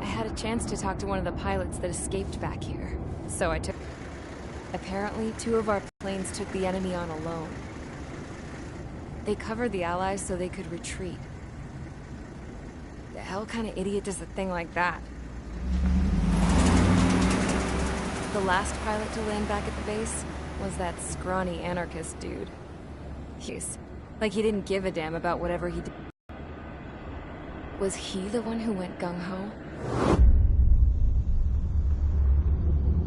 had a chance to talk to one of the pilots that escaped back here, so I took... Apparently, 2 of our planes took the enemy on alone. They covered the Allies so they could retreat. The hell kind of idiot does a thing like that? The last pilot to land back at the base was that scrawny anarchist dude. Like he didn't give a damn about whatever he did. Was he the one who went gung-ho?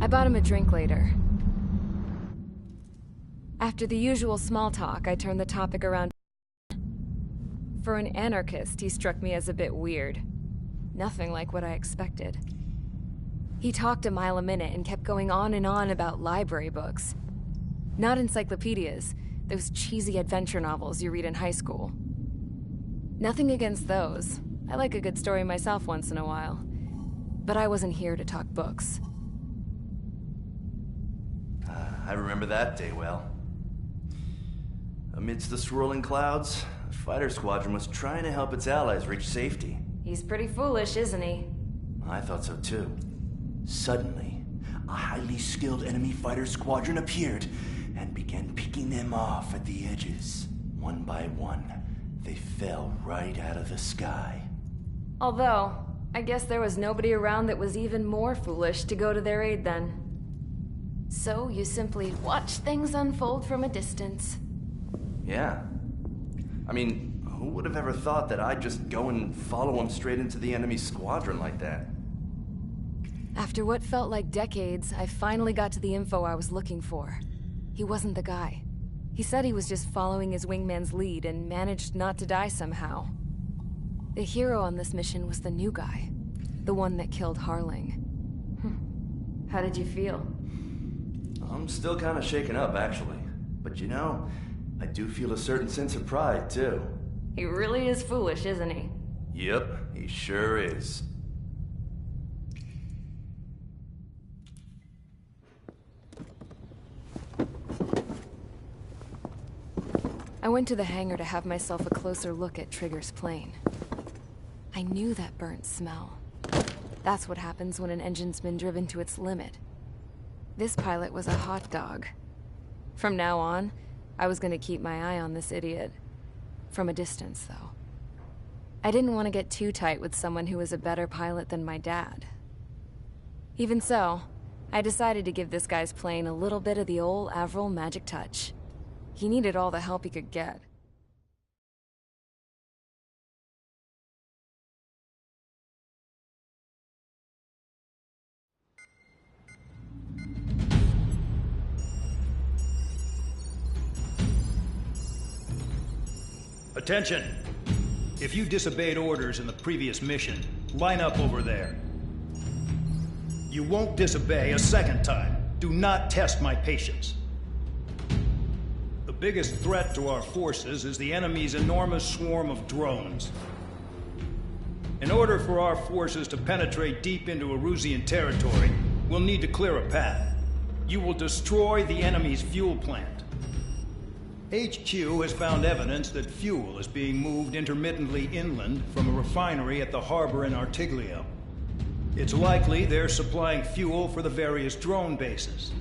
I bought him a drink later. After the usual small talk, I turned the topic around. For an anarchist, he struck me as a bit weird. Nothing like what I expected. He talked a mile a minute and kept going on and on about library books. Not encyclopedias, those cheesy adventure novels you read in high school. Nothing against those. I like a good story myself once in a while. But I wasn't here to talk books. I remember that day well. Amidst the swirling clouds, the fighter squadron was trying to help its allies reach safety. He's pretty foolish, isn't he? I thought so too. Suddenly, a highly skilled enemy fighter squadron appeared and began picking them off at the edges. One by one, they fell right out of the sky. Although, I guess there was nobody around that was even more foolish to go to their aid then. So you simply watch things unfold from a distance. Yeah. I mean, who would have ever thought that I'd just go and follow him straight into the enemy squadron like that? After what felt like decades, I finally got to the info I was looking for. He wasn't the guy. He said he was just following his wingman's lead and managed not to die somehow. The hero on this mission was the new guy. The one that killed Harling. How did you feel? I'm still kind of shaken up, actually. But you know, I do feel a certain sense of pride, too. He really is foolish, isn't he? Yep, he sure is. I went to the hangar to have myself a closer look at Trigger's plane. I knew that burnt smell. That's what happens when an engine's been driven to its limit. This pilot was a hot dog. From now on, I was going to keep my eye on this idiot. From a distance, though. I didn't want to get too tight with someone who was a better pilot than my dad. Even so, I decided to give this guy's plane a little bit of the old Avril magic touch. He needed all the help he could get. Attention! If you disobeyed orders in the previous mission, line up over there. You won't disobey a second time. Do not test my patience. The biggest threat to our forces is the enemy's enormous swarm of drones. In order for our forces to penetrate deep into Erusian territory, we'll need to clear a path. You will destroy the enemy's fuel plant. HQ has found evidence that fuel is being moved intermittently inland from a refinery at the harbor in Artiglio. It's likely they're supplying fuel for the various drone bases.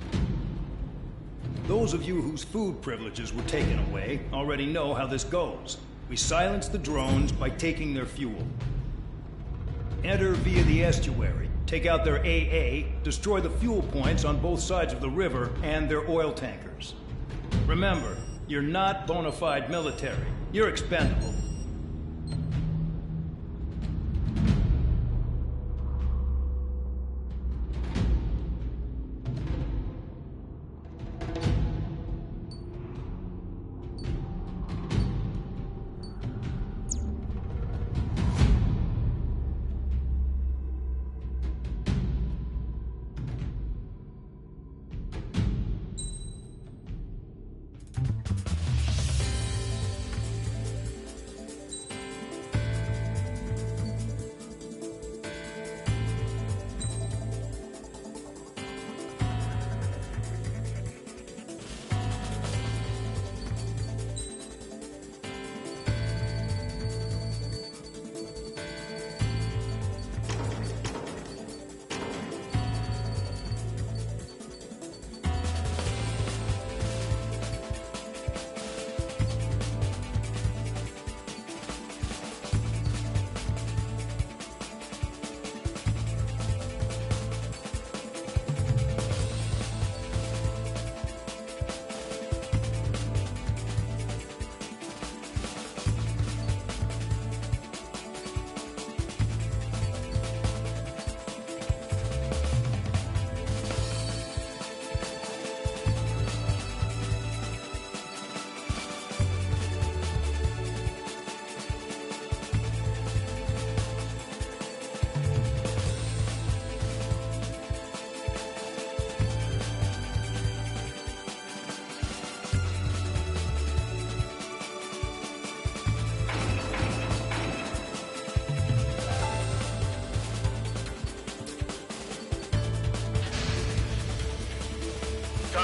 Those of you whose food privileges were taken away already know how this goes. We silence the drones by taking their fuel. Enter via the estuary, take out their AA, destroy the fuel points on both sides of the river and their oil tankers. Remember, you're not bona fide military. You're expendable.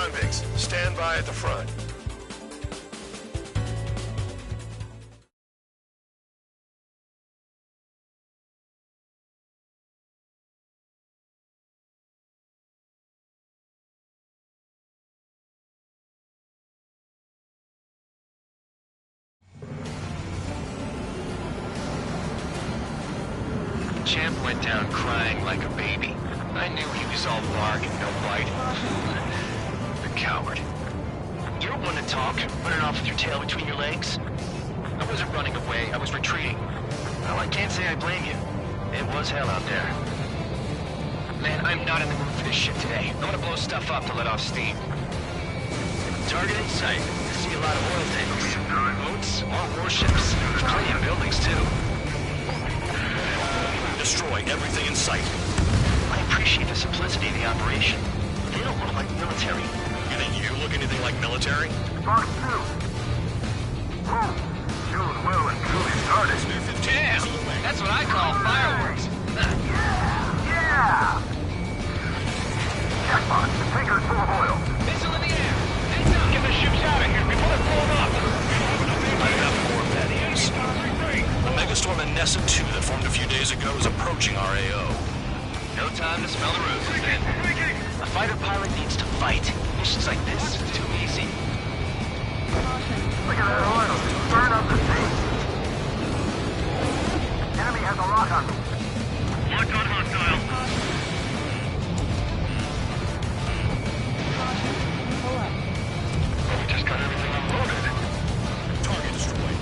convicts. Stand by at the front. Champ went down crying like a baby. I knew he was all bark and no bite. The coward. You don't want to talk, running off with your tail between your legs. I wasn't running away, I was retreating. Well, I can't say I blame you. It was hell out there. Man, I'm not in the mood for this shit today. I'm gonna blow stuff up to let off steam. Target in sight. I see a lot of oil tankers. Boats, more warships. There's plenty of buildings, too. Destroy everything in sight. I appreciate the simplicity of the operation. They don't look like military. You think you look anything like military? Mark 2. Boom. Doing well and truly started. Damn! That's what I call fireworks. Yeah! Jackpot. The tanker's full of oil. Missile in the air! Heads up! Get the ships out of here before they're blown up! I have more bad news. The megastorm in Nessa 2 that formed a few days ago is approaching our AO. No time to smell the roses then. A fighter pilot needs to fight. Missions like this is too easy. Look at that oil. Burn up the sea. Enemy has a lock on me. Lock on hostile. We just got everything unloaded. Target destroyed.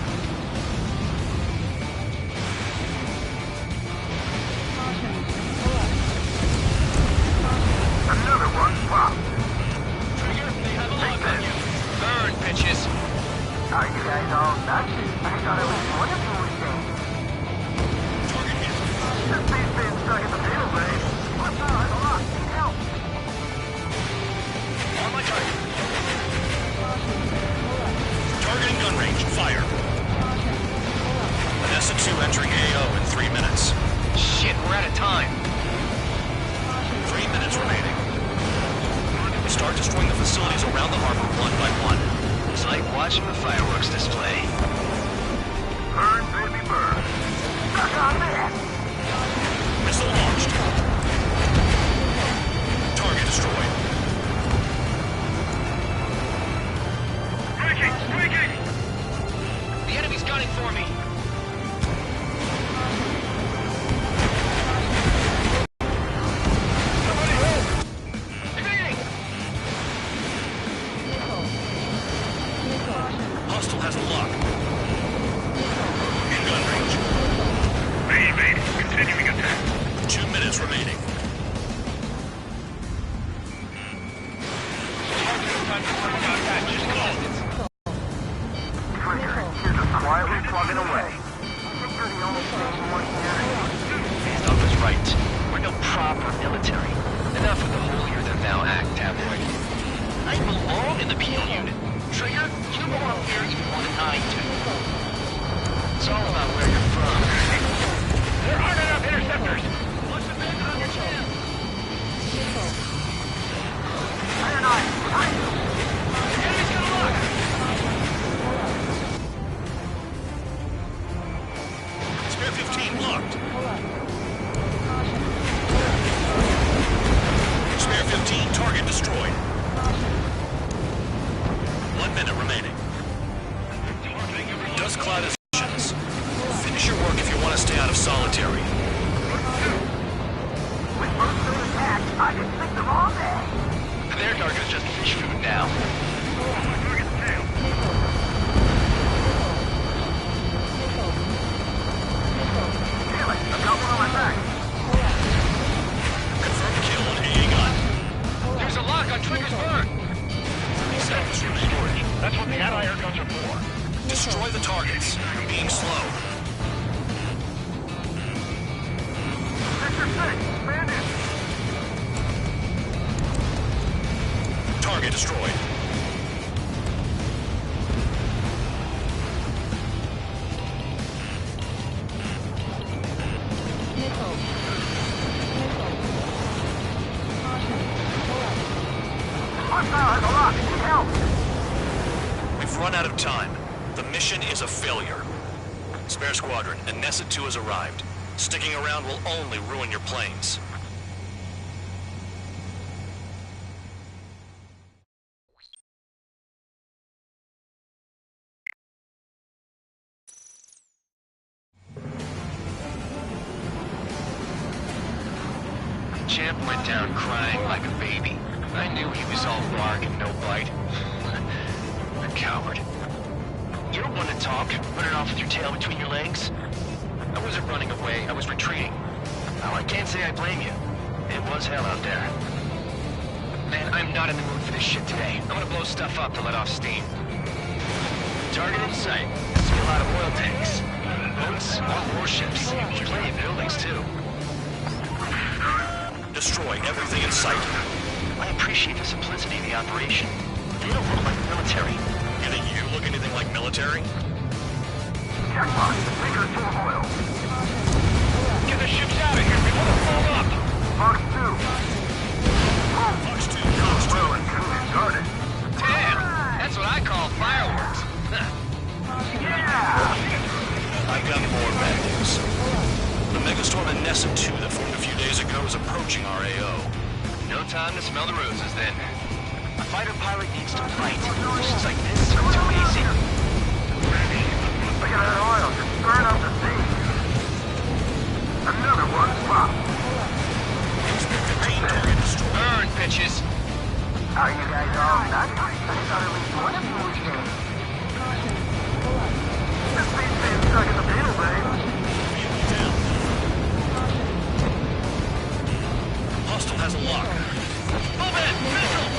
Another one popped. They have a lock on you. Burn, bitches. Are you guys all nuts? I thought it was one of you was dead. Target hit. This thing's being stuck in the middle, babe. What's up? Has a lock. Need help. On my target. Targeting gun range. Fire. Vanessa 2 entering AO in 3 minutes. Shit, we're out of time. 3 minutes remaining. Start destroying the facilities around the harbor one by one. It's like watching a fireworks display. Burn, baby, burn. Suck on that. Missile launched. Target destroyed. Breaking! The enemy's gunning for me. Hostile has a lock. In gun range. Continuing attack. 2 minutes remaining. Trigger, you're just quietly plugging away. You're the only thing working here. Stuff is right. We're no proper military. Enough of the holier-than-thou act, tabloid. I belong in the penal unit. Trigger, you go up there even more than I do. It's all about where you're from. There aren't enough interceptors. What's the big on your chance? Iron Eye, behind you. Enemy's got a lock. Spare 15 locked. Spare 15 target destroyed. 1 minute remaining. Dust cloud is missions. Finish your work if you want to stay out of solitary. With most of the attacks, I can stick them all day. Their target's just fish food now. Damn it, I've got one on my back. Confirm kill on AA gun. There's a lock on Trigger's burn. 30 seconds remaining. That's what the anti-air guns are for. Destroy the targets. Being slow. Sector 6, stand in. Target destroyed. Hostile has a lock. Need help. We've run out of time. The mission is a failure. Spare Squadron, Anessa 2 has arrived. Sticking around will only ruin your planes. Champ went down crying like a baby. I knew he was all bark and no bite. The coward. You're one to talk, running off with your tail between your legs. I wasn't running away, I was retreating. Now, I can't say I blame you. It was hell out there. Man, I'm not in the mood for this shit today. I'm gonna blow stuff up to let off steam. Target in sight. See a lot of oil tanks. Boats, more warships. Plenty of buildings, too. Destroy everything in sight. I appreciate the simplicity of the operation. They don't look like military. You think you look anything like military? Jackpot. Taker's full of oil. Get the ships out of here before they blow up! Fox 2. Fox 2, Fox 2. Well and truly started. Damn! That's what I call fireworks. Yeah! I got more bad news. The Megastorm Anessa 2 that formed a few days ago is approaching our AO. No time to smell the roses, then. A fighter pilot needs to fight. Missions like this are too easy. Look at that oil just burn up the sea. Another one popped. Target destroyed. Burn, bitches! Are you guys all nuts? I thought at least one of you was dead. This thing's been stuck in the middle, babe. Hostile has a lock. Move it! Missile!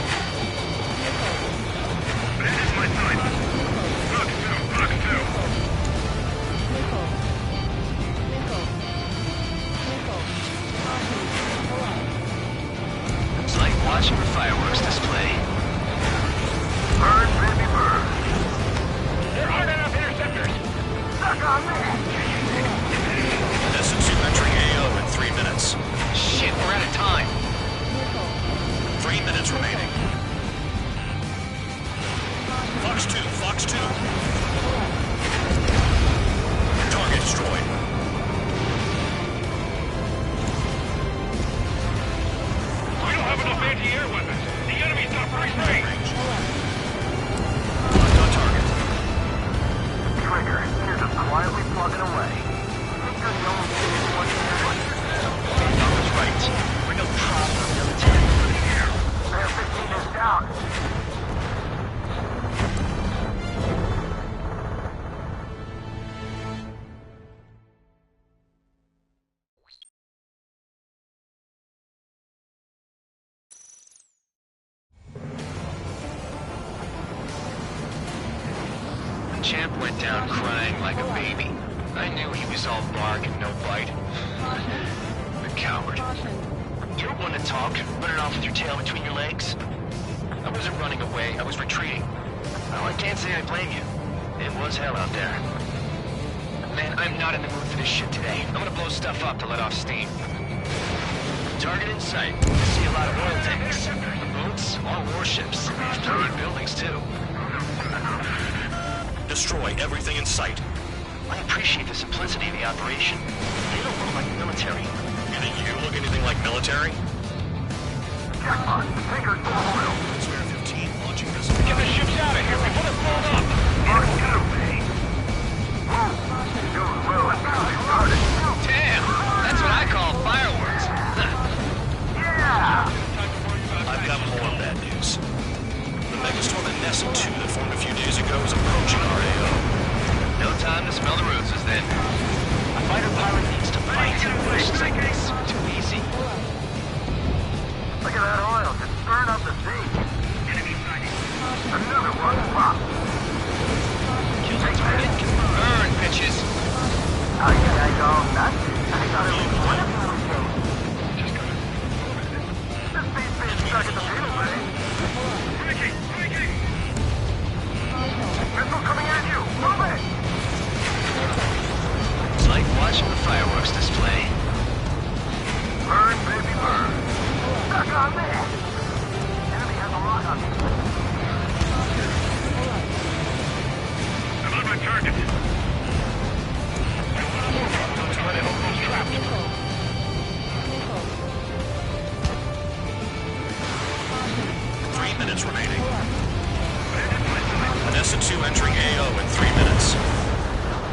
This is my time. Look, It's like watching a fireworks display. Bird, baby, bird. There aren't enough interceptors! Stuck on me. Anessa 2 entering AO in 3 minutes. Shit, we're out of time. 3 minutes remaining. Fox 2, Fox 2. Target destroyed. We don't have enough anti-air weapons. The enemy's got first range. Locked on target. Trigger, you're just quietly plugging away. Think you're the only thing who wants to do it? I was right. We're no problem military. Air 15 is down. Champ went down crying like a baby. I knew he was all bark and no bite. The coward. You're one to talk, running off with your tail between your legs. I wasn't running away, I was retreating. Well, I can't say I blame you. It was hell out there. Man, I'm not in the mood for this shit today. I'm gonna blow stuff up to let off steam. Target in sight. See a lot of oil tanks. Boats, all warships. Plenty of buildings, too. Destroy everything in sight. I appreciate the simplicity of the operation. They don't look like military. You think you look anything like military? Jackpot. Taker's full of oil. Spare 15 launching missile. Get the ships out of here before they're blown up! Fox 2. Doing well and truly started. Damn! That's what I call fireworks. Yeah! I've got more bad news. The Megastorm Anessa 2 that formed a few days ago is approaching our AO. No time to smell the roses, then. A fighter pilot needs to fight. Missions like this are too easy. Look at that oil just burn up the sea. Another one popped. Kill the target. Burn, bitches! Are you guys all nuts? I thought at least one of you was dead. This thing's been stuck in the middle, babe. Missile coming at you! Move it! It's like watching a fireworks display. Burn, baby, burn. Stuck on me! Enemy has a lock on me. minutes remaining. Vanessa 2 entering AO in 3 minutes.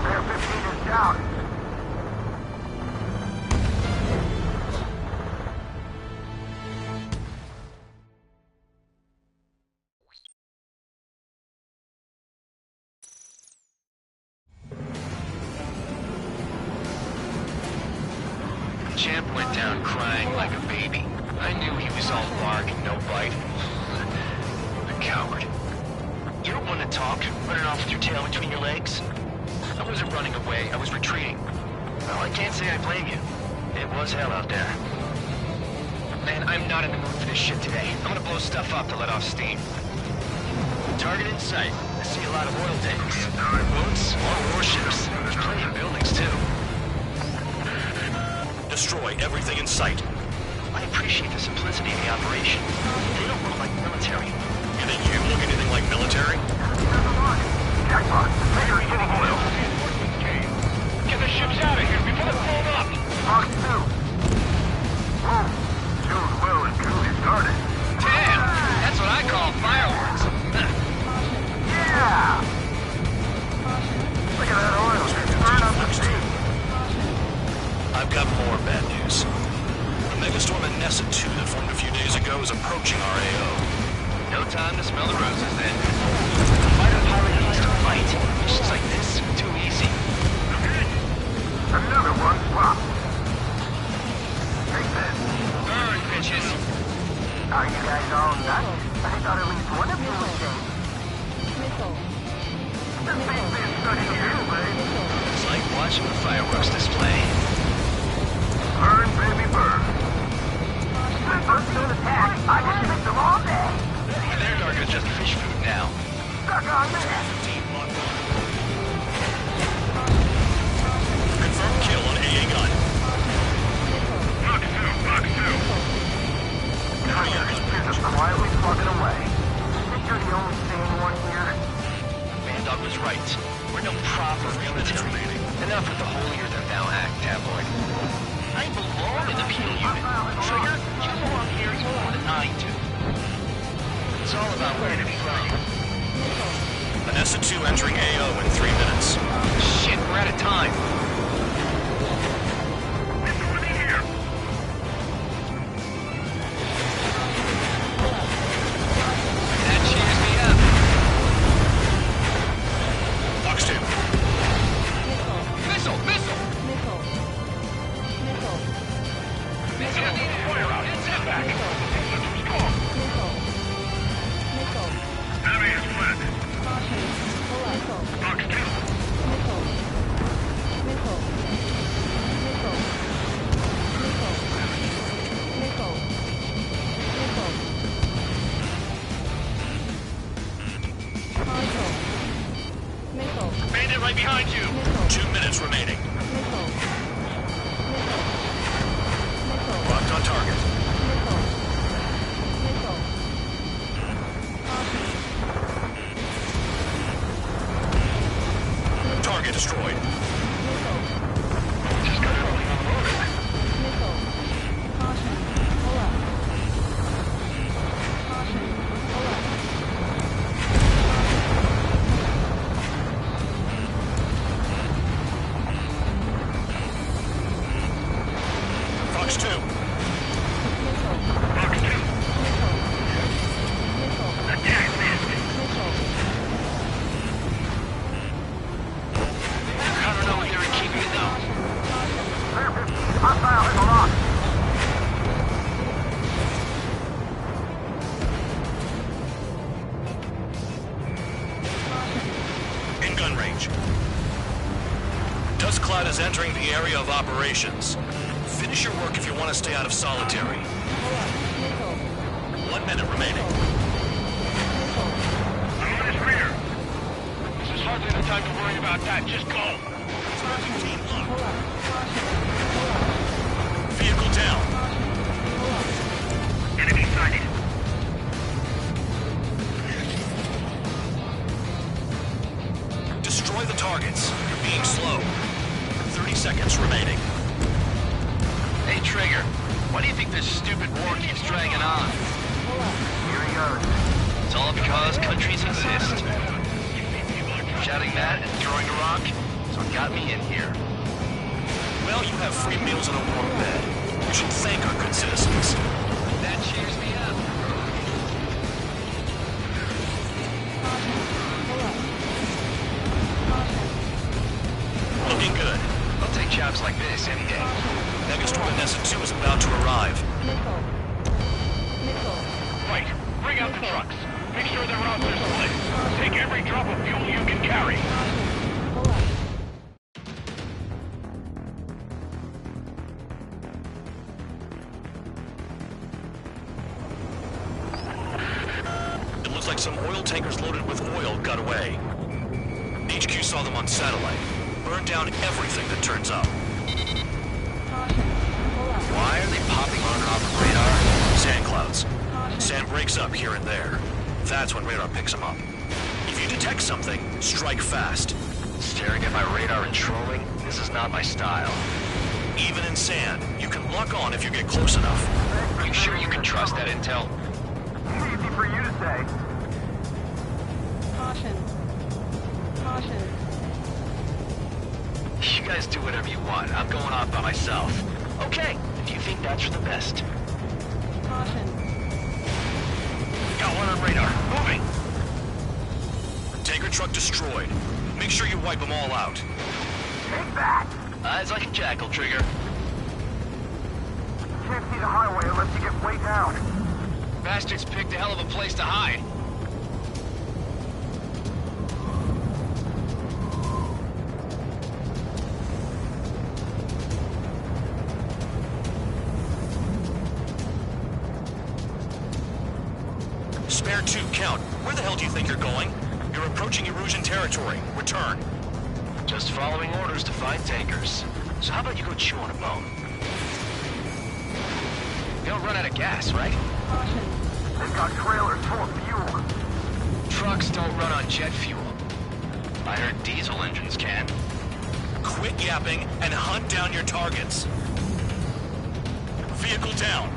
Bear 15 is down. Champ went down crying like a baby. I knew he was all bark and no bite. The coward. You're one to talk, running off with your tail between your legs. I wasn't running away, I was retreating. Well, I can't say I blame you. It was hell out there. Man, I'm not in the mood for this shit today. I'm gonna blow stuff up to let off steam. Target in sight. I see a lot of oil tanks. Boats, more warships. There's plenty of buildings, too. Destroy everything in sight. I appreciate the simplicity of the operation. They don't look like military. You think you look anything like military? Jackpot. Trigger's getting oil. Get the ships out of here before they're blown up! Fox 2. Whoa. Show's well and truly started. Damn! That's what I call fireworks. Yeah! Look at that oil. Burn up the steam. I've got more bad news. The megastorm at Nessa 2 that formed a few days ago is approaching our AO. No time to smell the roses then. The fighter pilot needs to fight. Missions like this, too easy. Another one popped. Take this. Burn, bitches. Are you guys all nuts? I thought at least one of you was safe. This ain't been studying anyway. It's like watching a fireworks display. Burn, baby, burn. First to attack. I can fix them all day. Their target is just fish food now. Stuck on that. Confirmed kill on AA gun. Fox 2. Tiger is quietly plugging away. Think you're the only sane one here? Bandog was right. We're no proper military. Enough with the holier-than-thou act, tabloid. I belong in the penal unit. Trigger, you belong here even more than I do. It's all about where to be from. Vanessa 2 entering AO in 3 minutes. Shit, we're out of time. That cheers me up. Fox 2. Missile! Missile! Fire out! Step back! Enemy is fled! Fox 2! Bandit right behind you! 2 minutes remaining. Locked on target. Target destroyed. Just got everything unloaded. Fox 2. Fox 2! Attack missed! I don't know what they were keeping it though. Clear 15. Hostile in the lock. In gun range. Dust Cloud is entering the area of operations. Finish your work if you want to stay out of solitary. 1 minute remaining. I'm on his rear. This is hardly the time to worry about that. Just go. Vehicle down. Enemy sighted. Destroy the targets. You're being slow. 30 seconds remaining. Hey, Trigger. Why do you think this stupid war keeps dragging on? Here he goes. It's all because countries exist. Shouting that and throwing a rock, so it got me in here. Well, you have free meals and a warm bed. You should thank our good citizens. That cheers me up. Looking good. I'll take jobs like this any day. Megastorm Nessa 2 is about to arrive. Right. Bring out the trucks. Make sure their routes are split. Take every drop of fuel you can carry. It looks like some oil tankers loaded with oil got away. HQ saw them on satellite. Burned down everything that turns up. Why are they popping on and off of radar? Sand clouds. Sand breaks up here and there. That's when radar picks them up. If you detect something, strike fast. Staring at my radar and trolling? This is not my style. Even in sand, you can lock on if you get close enough. Are you sure you can trust that intel? Easy for you to say. Caution. Caution. You guys do whatever you want. I'm going off by myself. Okay, if you think that's for the best. Caution. Got one on radar. Moving! Tanker truck destroyed. Make sure you wipe them all out. Take that! Eyes like a jackal, Trigger. Can't see the highway unless you get way down. Bastards picked a hell of a place to hide. Spare 2, count. Where the hell do you think you're going? You're approaching Erusian territory. Return. Just following orders to find tankers. So how about you go chew on a bone? You don't run out of gas, right? Caution. They've got trailers full of fuel. Trucks don't run on jet fuel. I heard diesel engines can. Quit yapping and hunt down your targets. Vehicle down.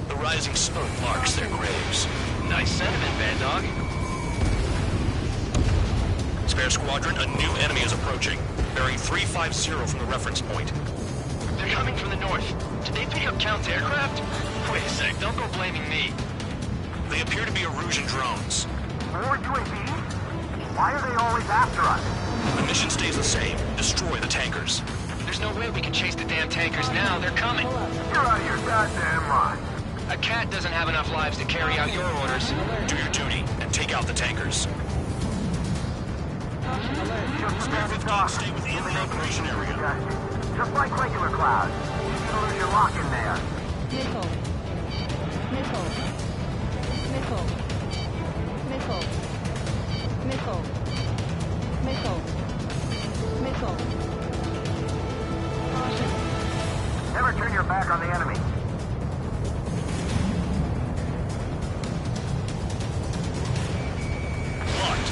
The rising smoke marks their graves. Nice sentiment, Bad Dog. Spare squadron, a new enemy is approaching. Bearing 350 from the reference point. They're coming from the north. Did they pick up Count's aircraft? Wait a sec, don't go blaming me. They appear to be Erusian drones. More UAVs? Why are they always after us? The mission stays the same. Destroy the tankers. There's no way we can chase the damn tankers now. They're coming. You're out of your goddamn mind. A cat doesn't have enough lives to carry out your orders. Do your duty and take out the tankers. Spare 15, stay within the operation area. Just like regular clouds. You lose your lock in there. Missile. Missile. Missile. Missile. Missile. Missile. Missile. Caution. Never turn your back on the enemy. Locked.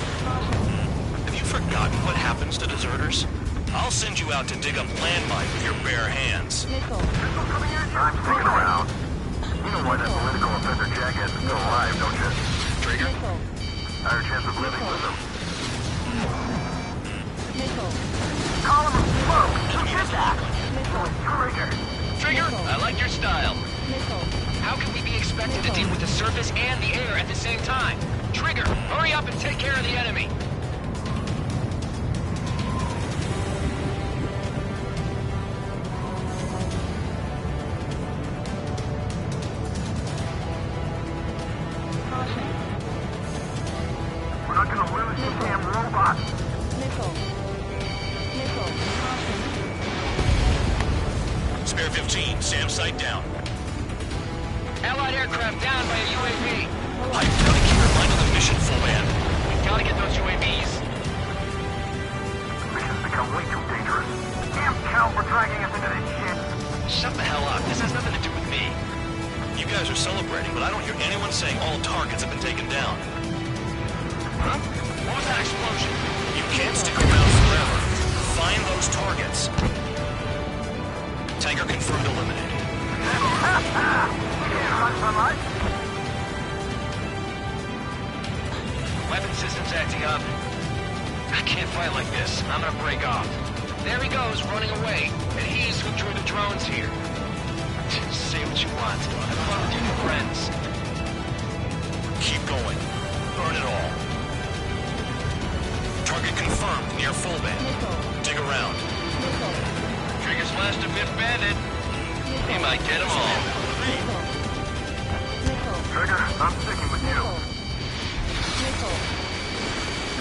Have you forgotten what happens to deserters? I'll send you out to dig up landmine with your bare hands. Missile. I'm sticking around. You know why that political offender jackass is still alive, don't you? Trigger? Missile. Higher chance of living with him. Missile. Column of smoke! Who did that? Missile. Trigger! Trigger, I like your style. Missile. How can we be expected to deal with the surface and the air at the same time? Trigger, hurry up and take care of the enemy. Caution. We're not gonna lose this damn robot. Missile. Missile. Caution. Spare 15, SAM site down. Allied aircraft down by a UAV. Pipe down and keep your mind on the mission, full man. We've got to get those UAVs. The mission's become way too dangerous. Damn Count, we're dragging us into this shit. Shut the hell up. This has nothing to do with me. You guys are celebrating, but I don't hear anyone saying all targets have been taken down. Huh? What was that explosion? You can't stick around forever. Find those targets. Tanker confirmed eliminated. Can't run from us. easy up. I can't fight like this. I'm gonna break off. There he goes, running away. And he's who drew the drones here. Say what you want. Have fun with your new friends. Keep going. Burn it all. Target confirmed near full band. Dig around. Trigger's last of fifth bandit. He might get them all. Trigger, I'm sticking with you.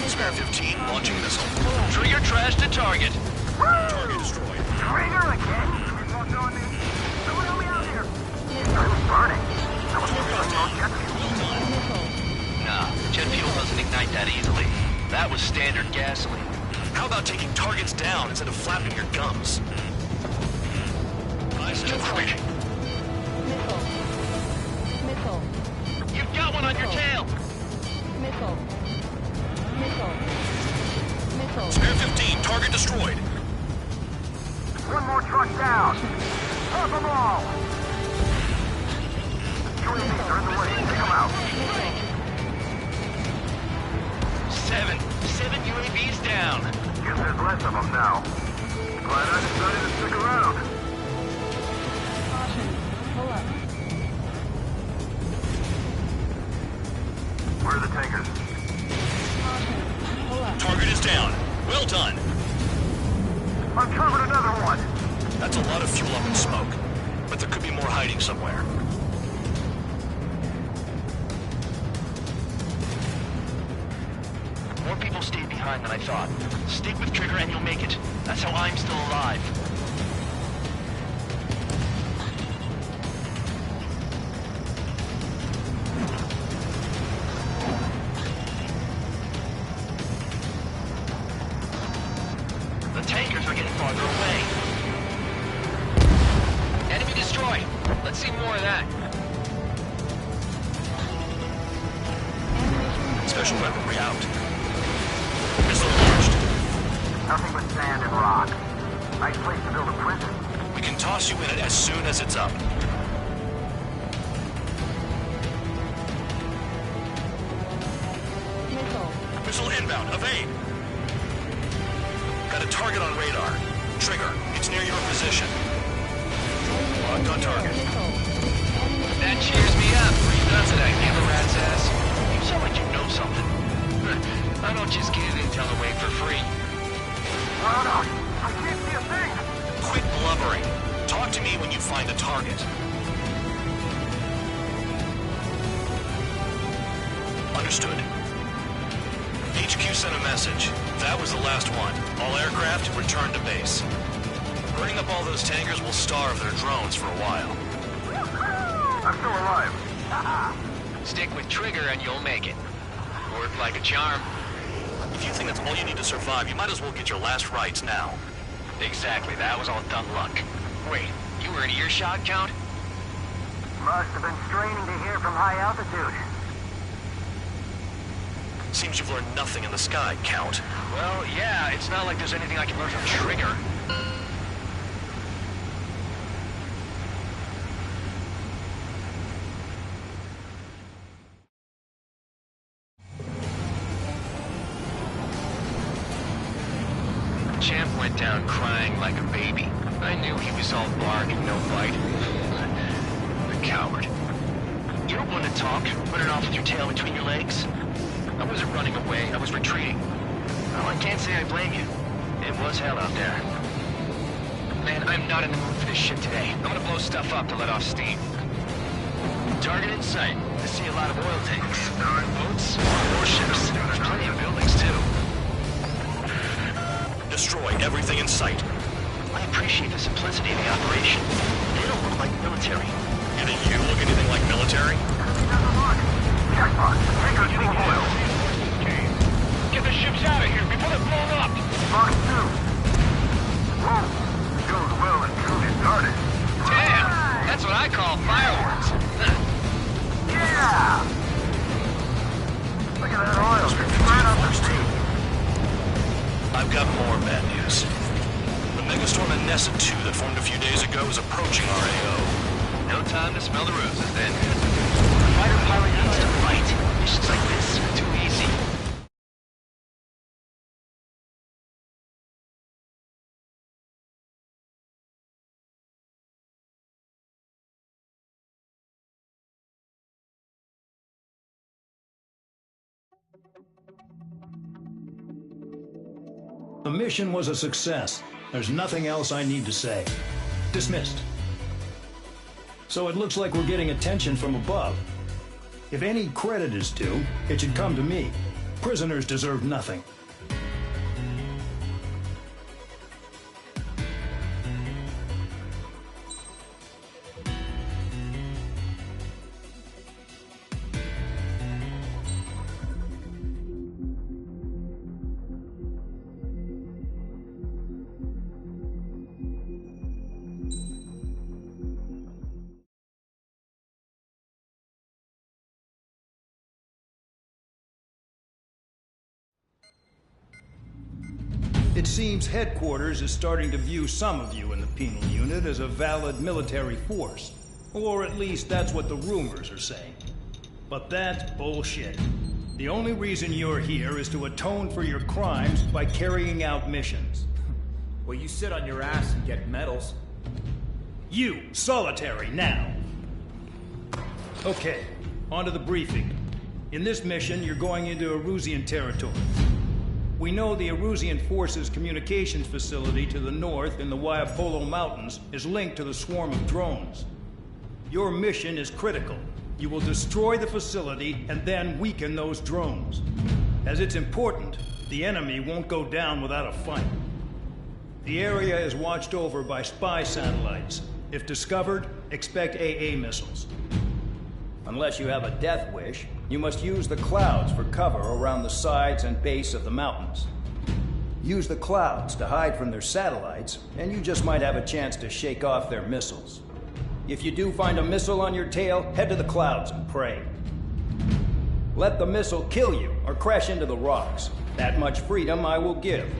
Spare 15 launching missile. Trigger trashed the target. Target destroyed. Trigger again? Someone help me out here. I was burning. I was burning on jet fuel. Nah, jet fuel doesn't ignite that easily. That was standard gasoline. How about taking targets down instead of flapping your gums? I said quick. Missile. Missile. You've got one on your tail. Missile. Missile. Missile. Spare 15, target destroyed. One more truck down. Have them all. UAVs are in the way. Take them out. Seven UAVs down. Guess there's less of them now. Glad I decided to stick around. Caution. Pull up. Where are the tankers? Caution. Pull up. Target is down. Well done. Uncovered another one. That's a lot of fuel up in smoke. But there could be more hiding somewhere. More people stayed behind than I thought. Stick with Trigger and you'll make it. That's how I'm still alive. The tankers are getting farther away. Enemy destroyed. Let's see more of that. Special weaponry out. Missile launched. Nothing but sand and rock. Nice place to build a prison. We can toss you in it as soon as it's up. Missile. Missile inbound. Evade. Got a target on radar. Trigger. It's near your position. Locked on target. Missile. That cheers me up. That's it, I give a rat's ass. You sound like you know something. I don't just give intel away for free. Run out. I can't see a thing. Quit blubbering. Talk to me when you find a target. Understood. HQ sent a message. That was the last one. All aircraft return to base. Burning up all those tankers will starve their drones for a while. I'm still alive. Stick with Trigger and you'll make it. Work like a charm. If you think that's all you need to survive, you might as well get your last rites now. Exactly, that was all dumb luck. Wait, you were in earshot, Count? Must have been straining to hear from high altitude. Seems you've learned nothing in the sky, Count. Well, yeah, it's not like there's anything I can learn from Trigger. Champ went down crying like a baby. I knew he was all bark and no bite. The coward. You're one to talk, running off with your tail between your legs. I wasn't running away, I was retreating. Well, I can't say I blame you. It was hell out there. Man, I'm not in the mood for this shit today. I'm gonna blow stuff up to let off steam. Target in sight. I see a lot of oil tanks. Boats, warships. There's plenty of buildings, too. Destroy everything in sight. I appreciate the simplicity of the operation. They don't look like military. You think you look anything like military? Jackpot. Tankers full of oil. Get the ships out of here before they're blown up! Box 2. Whoa. Goes well and truly started. Damn! That's what I call fireworks. Yeah! Look at that oil. Right off the steam. I've got more bad news. The megastorm in Nessa 2 that formed a few days ago is approaching our AO. No time to smell the roses then. The fighter pilot needs to fight. Missions like this are too easy. The mission was a success. There's nothing else I need to say. Dismissed. So it looks like we're getting attention from above. If any credit is due, it should come to me. Prisoners deserve nothing. It seems headquarters is starting to view some of you in the penal unit as a valid military force. Or at least that's what the rumors are saying. But that's bullshit. The only reason you're here is to atone for your crimes by carrying out missions. Well, you sit on your ass and get medals. You, solitary, now. Okay, on to the briefing. In this mission, you're going into Erusian territory. We know the Erusian Forces communications facility to the north in the Waiapolo Mountains is linked to the swarm of drones. Your mission is critical. You will destroy the facility and then weaken those drones. As it's important, the enemy won't go down without a fight. The area is watched over by spy satellites. If discovered, expect AA missiles. Unless you have a death wish, you must use the clouds for cover around the sides and base of the mountains. Use the clouds to hide from their satellites, and you just might have a chance to shake off their missiles. If you do find a missile on your tail, head to the clouds and pray. Let the missile kill you or crash into the rocks. That much freedom I will give.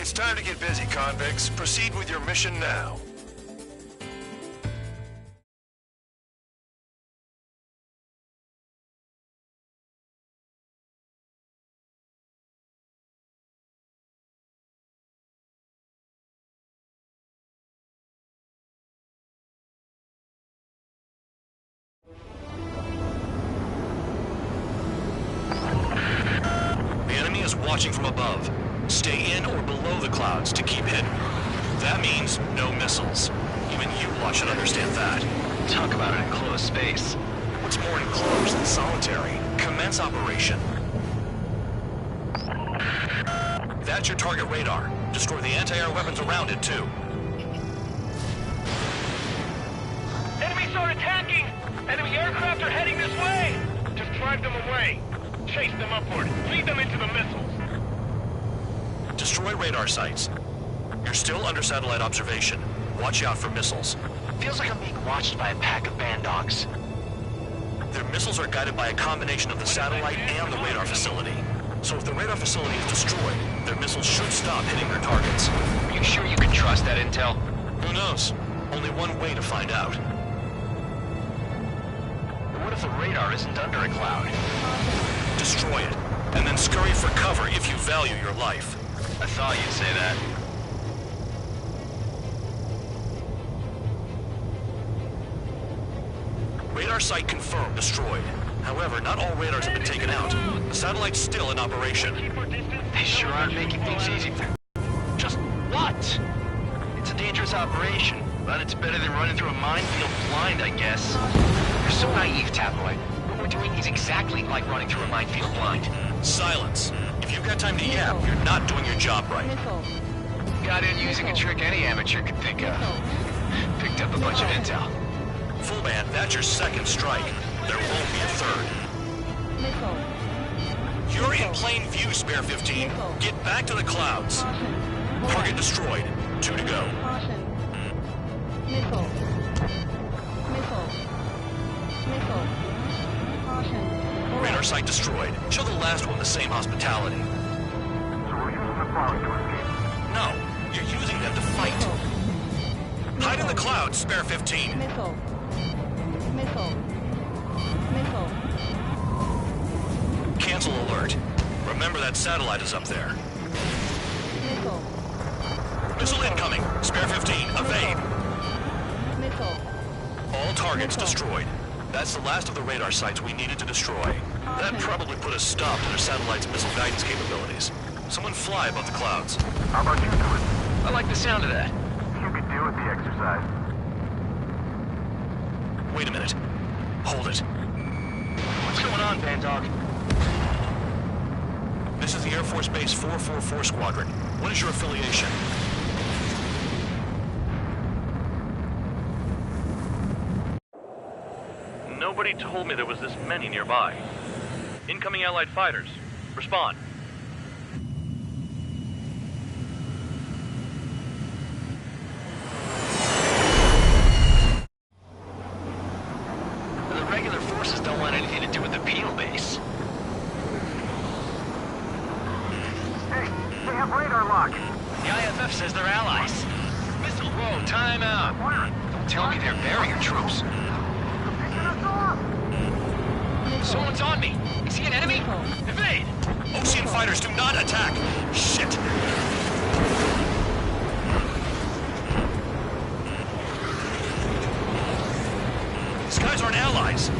It's time to get busy, convicts. Proceed with your mission now. The enemy is watching from above. Stay in or below the clouds to keep hidden. That means no missiles. Even you lot should understand that. Talk about an enclosed space. What's more enclosed than solitary? Commence operation. That's your target radar. Destroy the anti-air weapons around it, too. Enemies are attacking! Enemy aircraft are heading this way! Just drive them away. Chase them upward. Lead them into the missiles. Destroy radar sites. You're still under satellite observation. Watch out for missiles. Feels like I'm being watched by a pack of band dogs. Their missiles are guided by a combination of the satellite and the radar facility. So if the radar facility is destroyed, their missiles should stop hitting their targets. Are you sure you can trust that intel? Who knows? Only one way to find out. What if the radar isn't under a cloud? Destroy it, and then scurry for cover if you value your life. I thought you'd say that. Radar site confirmed destroyed. However, not all radars have been taken out. The satellite's still in operation. They sure aren't making things easy for... Just what? It's a dangerous operation, but it's better than running through a minefield blind, I guess. You're so naive, Tabloid. What we're doing is exactly like running through a minefield blind. Silence. If you've got time to yap, you're not doing your job right. Missile. Got in using a trick any amateur could think of. Picked up a bunch of intel. Full band, that's your second strike. There won't be a third. Missile. You're in plain view, Spare 15. Get back to the clouds. Caution. Target destroyed. 2 to go. Caution. Missile. Missile. Missile. Caution. Radar site destroyed. Show the last one the same hospitality. So we're using the cloud to escape. No, you're using them to fight. Hide in the clouds, Spare 15. Missile. Missile. Missile. Cancel alert. Remember that satellite is up there. Missile. Missile incoming. Spare 15. Evade. Missile. All targets destroyed. That's the last of the radar sites we needed to destroy. That probably put a stop to their satellite's missile guidance capabilities. Someone fly above the clouds. How about you do it? I like the sound of that. You could do with the exercise. Wait a minute. Hold it. What's going on, Band Dog? This is the Air Force Base 444 Squadron. What is your affiliation? Nobody told me there was this many nearby. Incoming Allied fighters. Respond. The regular forces don't want anything to do with the Peel base. Hey, they have radar lock. The IFF says they're allies. Missile, whoa, time out. Don't tell me they're barrier troops. Picking us off. Someone's on me. Is he an enemy? Evade! Ocean fighters do not attack! Shit! These guys aren't allies.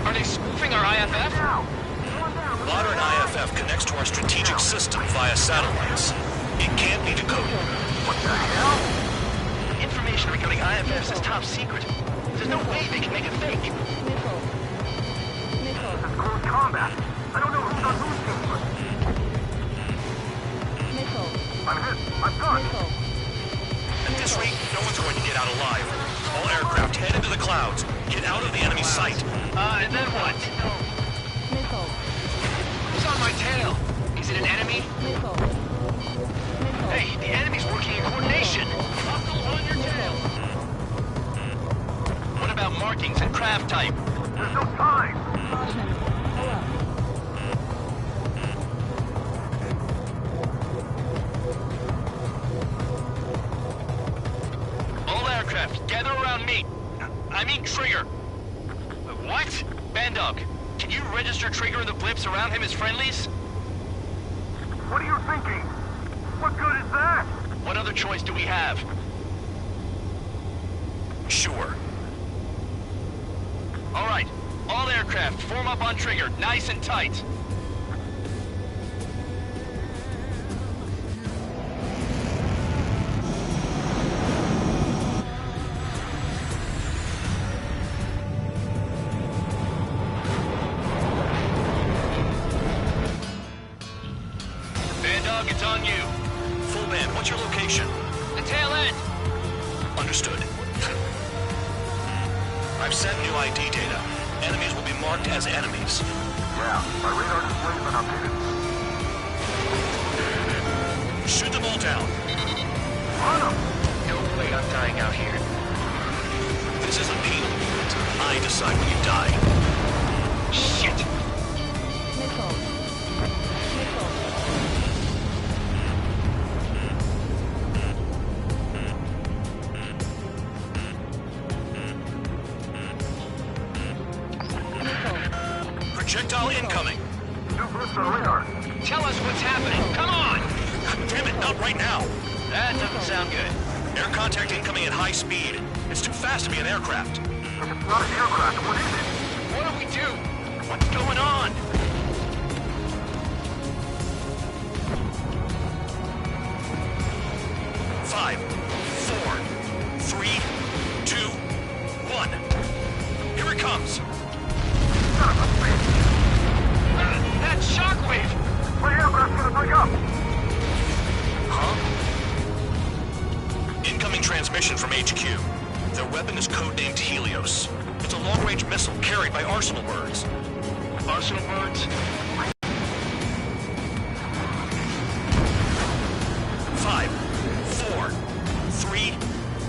Are they spoofing our IFF? Modern IFF connects to our strategic system via satellites. It can't be decoded. What the hell? Information regarding IFFs is top secret. There's no way they can make it fake. Missile. Missile. This is close combat. I don't know who's on whose team, but Missile. I'm hit. I'm gone. Missile. At this rate, no one's going to get out alive. All aircraft head into the clouds. Get out of the enemy sight. And then what? Missile. Who's on my tail? Is it an enemy? Missile. Missile. Hey, the enemy's working in coordination. Muscle on your tail. What about markings and craft type? There's no time. Caution. Pull up. me. I mean Trigger. What? Bandog, can you register Trigger and the blips around him as friendlies? What are you thinking? What good is that? What other choice do we have? Sure. All right, all aircraft, form up on Trigger, nice and tight. Bandog, it's on you. Full band, what's your location? The tail end. Understood. I've sent new ID data. Enemies will be marked as enemies. Yeah, my radar display's been updated. Shoot them all down. On them! No way I'm dying out here. This isn't penal. I decide when you die. Shit! Nickel. Nickel. Projectile incoming. New blips on radar. Tell us what's happening. Come on! Damn it, not right now. That doesn't sound good. Air contact incoming at high speed. It's too fast to be an aircraft. If it's not an aircraft, what is it? What do we do? What's going on? Five, four, three, two, one. Here it comes. That shockwave! My aircraft's gonna break up! Huh? Incoming transmission from HQ. Their weapon is codenamed Helios. It's a long-range missile carried by Arsenal birds. Arsenal birds? 5, 4, 3,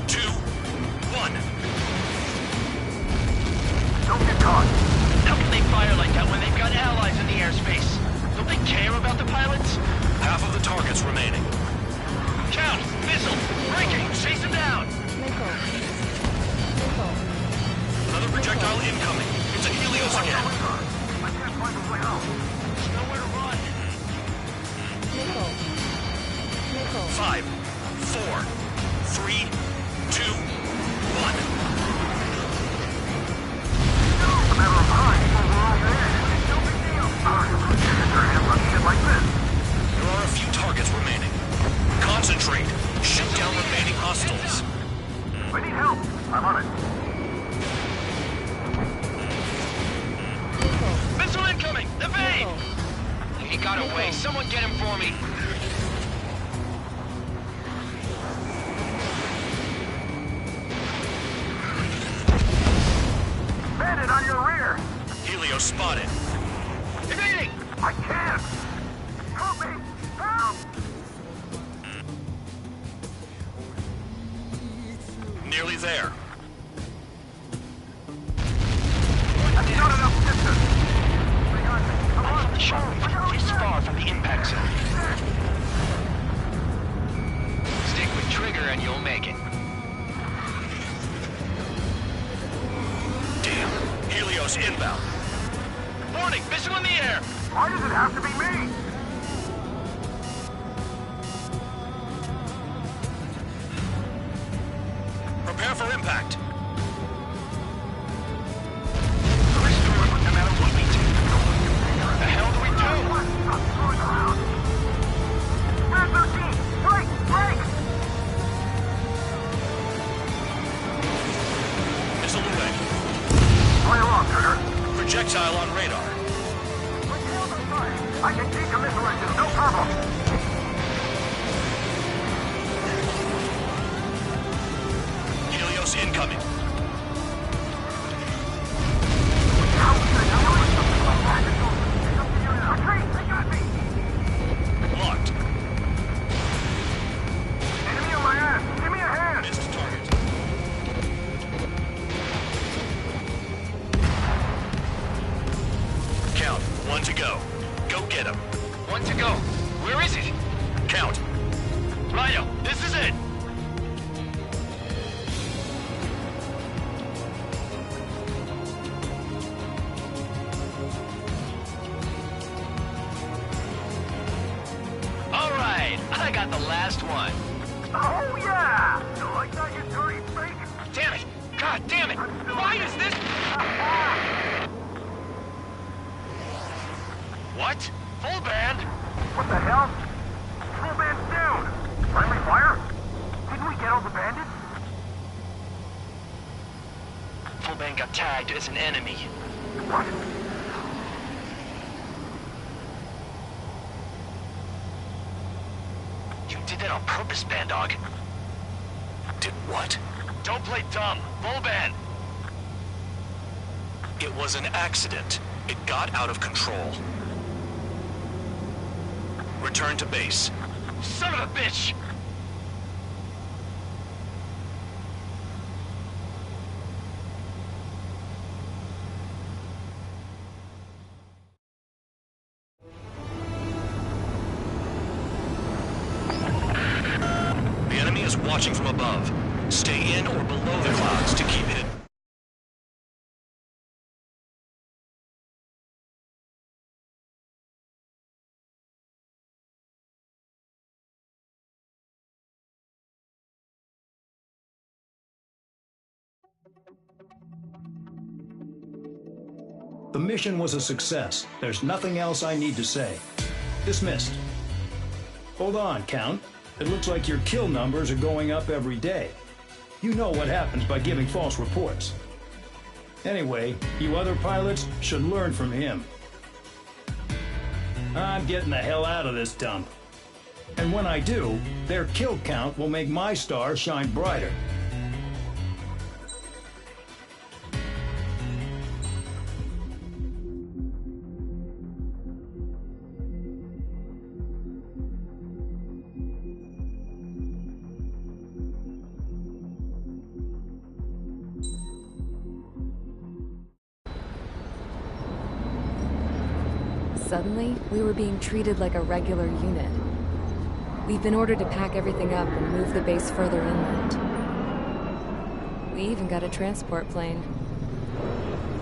2, 1. Don't get caught! How can they fire like that when they've got allies in the airspace? Don't they care about the pilots? Half of the targets remaining. Count! Missile! Breaking! Chase them down! Nickel. Nickel. Another projectile incoming. It's a Helios again. I can't find a way out. There's nowhere to run. Nickel. Nickel. 5, 4, 3, 2, 1. It's a matter of time before we're all dead. It's no big deal. Their hands on shit like this. There are a few targets remaining. Concentrate. Shoot down remaining hostiles. I need help. I'm on it. Nickel. Missile incoming! Evade! Nickel. He got away. Someone get him for me. Bandit on your rear! Helios spotted. Evading! I can't! Help me! Help! Nearly there. That's not enough distance! Come I on! felt the shockwave this far from the impact zone. Stick with Trigger and you'll make it. Damn. Helios inbound. Warning! Missile in the air! Why does it have to be me? Prepare for impact. Restore it no matter what we do. The hell do we do? Stop screwing around! Red 13! Break! Break! Missile away. Play along, Trigger. Projectile on radar. My tail's on fire. I can decommission you, no problem. Helios incoming. Retreat! They got me! Locked. Enemy on my ass! Give me a hand! Missed target. Count. 1 to go. Go get him. 1 to go. Where is it? Count. Rhino, this is it. I got the last one. Oh, yeah! You like that, you dirty freak? Damn it! God damn it! Why is this? What? Full band? What the hell? Full band's down! Friendly fire? Didn't we get all the bandits? Full band got tagged as an enemy. What? You did that on purpose, Bandog. Did what? Don't play dumb. Full band. It was an accident. It got out of control. Return to base. Son of a bitch! The enemy is watching from above. Stay in or below the clouds to keep hidden. The mission was a success. There's nothing else I need to say. Dismissed. Hold on, Count. It looks like your kill numbers are going up every day. You know what happens by giving false reports. Anyway, you other pilots should learn from him. I'm getting the hell out of this dump. And when I do, their kill count will make my star shine brighter. Suddenly, we were being treated like a regular unit. We've been ordered to pack everything up and move the base further inland. We even got a transport plane.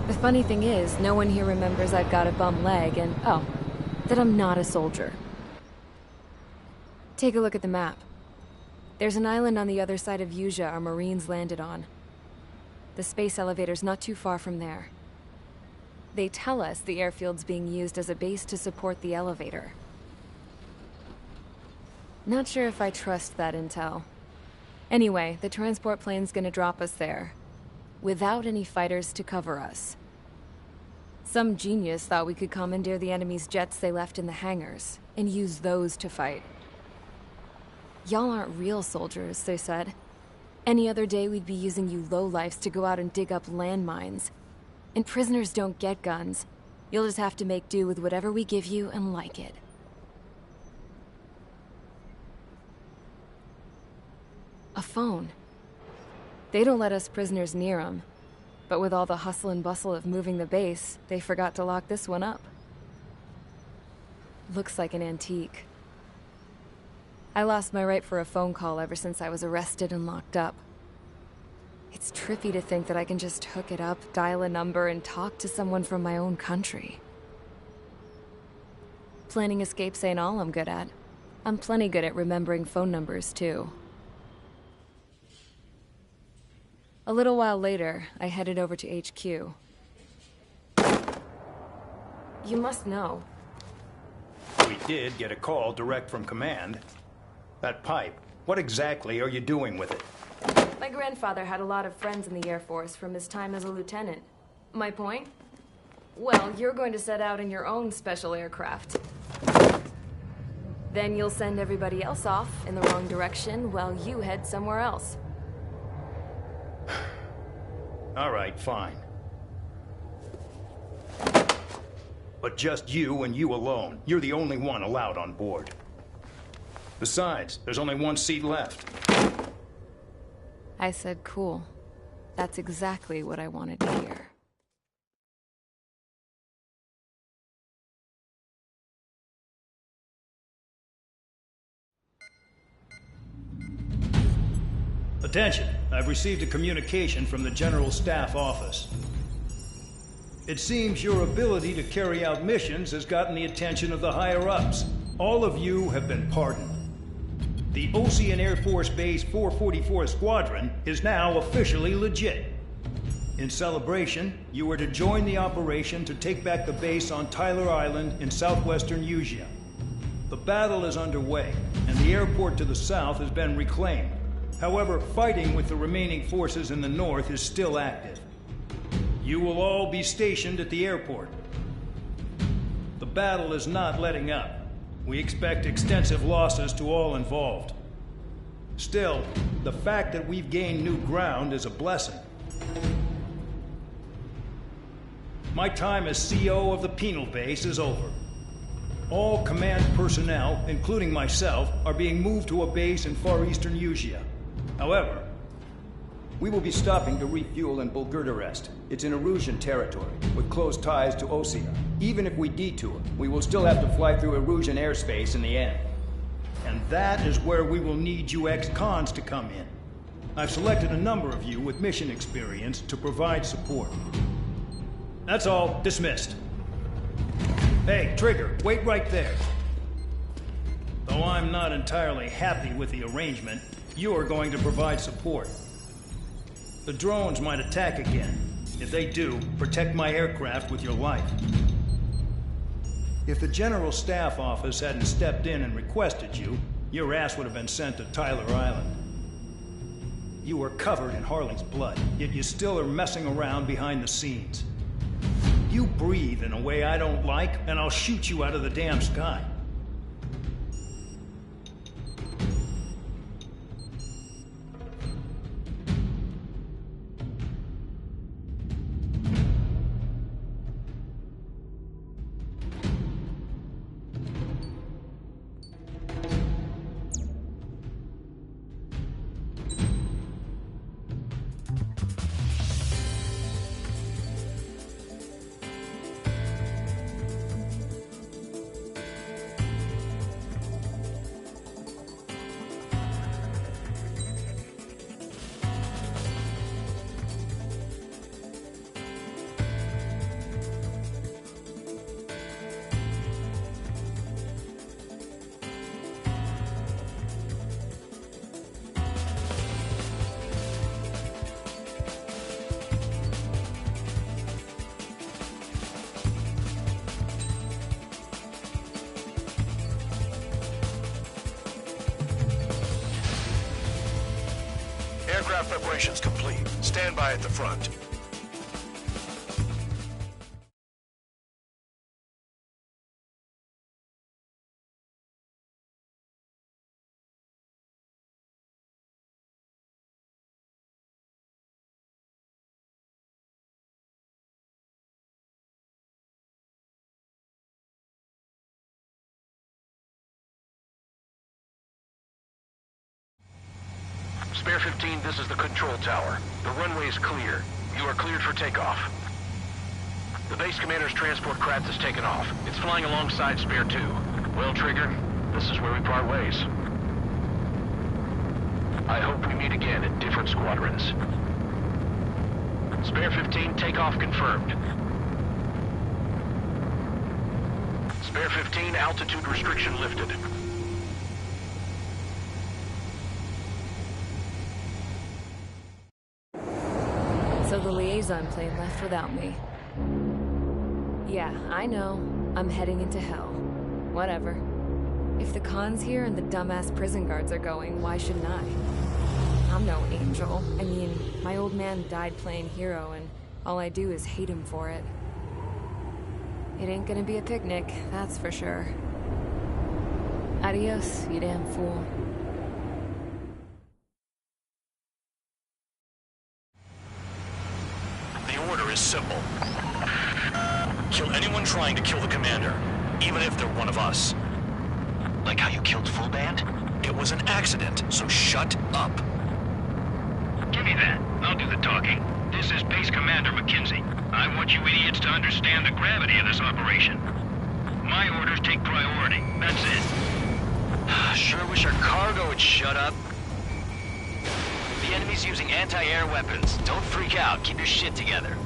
The funny thing is, no one here remembers I've got a bum leg and, oh, that I'm not a soldier. Take a look at the map. There's an island on the other side of Yuja our Marines landed on. The space elevator's not too far from there. They tell us the airfield's being used as a base to support the elevator. Not sure if I trust that intel. Anyway, the transport plane's gonna drop us there, without any fighters to cover us. Some genius thought we could commandeer the enemy's jets they left in the hangars, and use those to fight. Y'all aren't real soldiers, they said. Any other day we'd be using you lowlifes to go out and dig up landmines. And prisoners don't get guns. You'll just have to make do with whatever we give you and like it. A phone. They don't let us prisoners near them. But with all the hustle and bustle of moving the base, they forgot to lock this one up. Looks like an antique. I lost my right for a phone call ever since I was arrested and locked up. It's trippy to think that I can just hook it up, dial a number, and talk to someone from my own country. Planning escapes ain't all I'm good at. I'm plenty good at remembering phone numbers, too. A little while later, I headed over to HQ. You must know. We did get a call direct from command. That pipe, what exactly are you doing with it? My grandfather had a lot of friends in the Air Force from his time as a lieutenant. My point? Well, you're going to set out in your own special aircraft. Then you'll send everybody else off in the wrong direction while you head somewhere else. All right, fine. But just you and you alone. You're the only one allowed on board. Besides, there's only one seat left. I said cool. That's exactly what I wanted to hear. Attention, I've received a communication from the General Staff Office. It seems your ability to carry out missions has gotten the attention of the higher-ups. All of you have been pardoned. The Ocean Air Force Base 444th Squadron is now officially legit. In celebration, you are to join the operation to take back the base on Tyler Island in southwestern Usea. The battle is underway, and the airport to the south has been reclaimed. However, fighting with the remaining forces in the north is still active. You will all be stationed at the airport. The battle is not letting up. We expect extensive losses to all involved. Still, the fact that we've gained new ground is a blessing. My time as CO of the penal base is over. All command personnel, including myself, are being moved to a base in far eastern Usea. However, we will be stopping to refuel in Bulgurdarest. It's in Erusian territory, with close ties to Osea. Even if we detour, we will still have to fly through Erusian airspace in the end. And that is where we will need you ex-cons to come in. I've selected a number of you with mission experience to provide support. That's all. Dismissed. Hey, Trigger, wait right there. Though I'm not entirely happy with the arrangement, you're going to provide support. The drones might attack again. If they do, protect my aircraft with your life. If the General Staff Office hadn't stepped in and requested you, your ass would have been sent to Tyler Island. You were covered in Harley's blood, yet you still are messing around behind the scenes. You breathe in a way I don't like, and I'll shoot you out of the damn sky. Aircraft preparations complete. Stand by at the front. Spare 15, this is the control tower. The runway is clear. You are cleared for takeoff. The base commander's transport craft has taken off. It's flying alongside Spare 2. Well, Trigger, this is where we part ways. I hope we meet again at different squadrons. Spare 15, takeoff confirmed. Spare 15, altitude restriction lifted. So the liaison plane left without me. Yeah, I know. I'm heading into hell. Whatever. If the con's here and the dumbass prison guards are going, why shouldn't I? I'm no angel. I mean, my old man died playing hero, and all I do is hate him for it. It ain't gonna be a picnic, that's for sure. Adios, you damn fool. Simple. Kill anyone trying to kill the commander, even if they're one of us. Like how you killed Full Band? It was an accident, so shut up. Give me that. I'll do the talking. This is Base Commander McKenzie. I want you idiots to understand the gravity of this operation. My orders take priority. That's it. Sure wish our cargo would shut up. The enemy's using anti-air weapons. Don't freak out. Keep your shit together.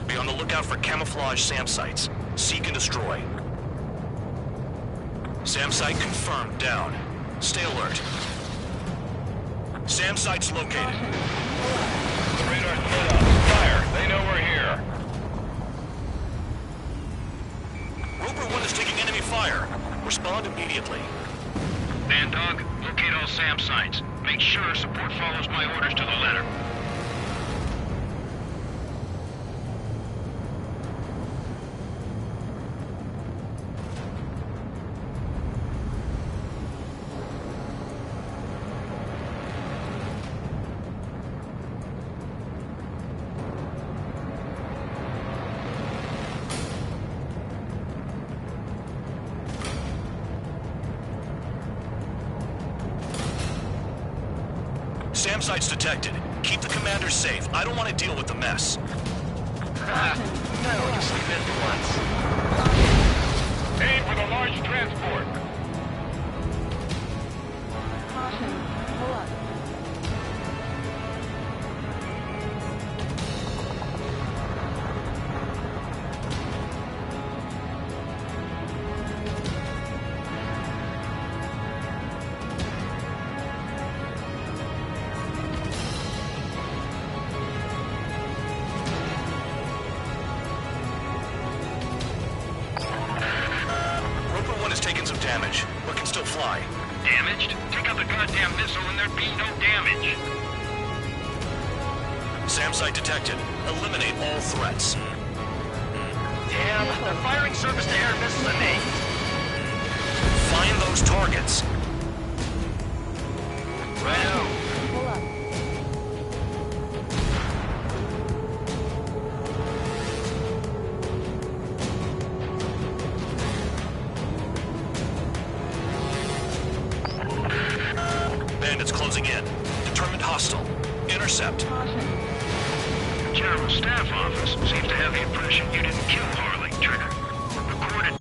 Be on the lookout for camouflage SAM sites. Seek and destroy. SAM site confirmed down. Stay alert. SAM site's located. The radar's lit up. Fire. They know we're here. Roper 1 is taking enemy fire. Respond immediately. Bandog, locate all SAM sites. Make sure support follows my orders to the letter. SAM site's detected. Keep the commander safe. I don't want to deal with the mess. No, just leave it for once. Aim for the large transport. Caution. Pull up. Roper 1 has taken some damage, but can still fly. Damaged? Take out the goddamn missile and there'd be no damage. SAM site detected. Eliminate all threats. Damn, they're firing surface-to-air missiles at me. Find those targets. Righto. Pull up. Bandits closing in. Determined hostile. Intercept. Caution. General Staff Office seems to have the impression you didn't kill Harley, Trigger. Recorded.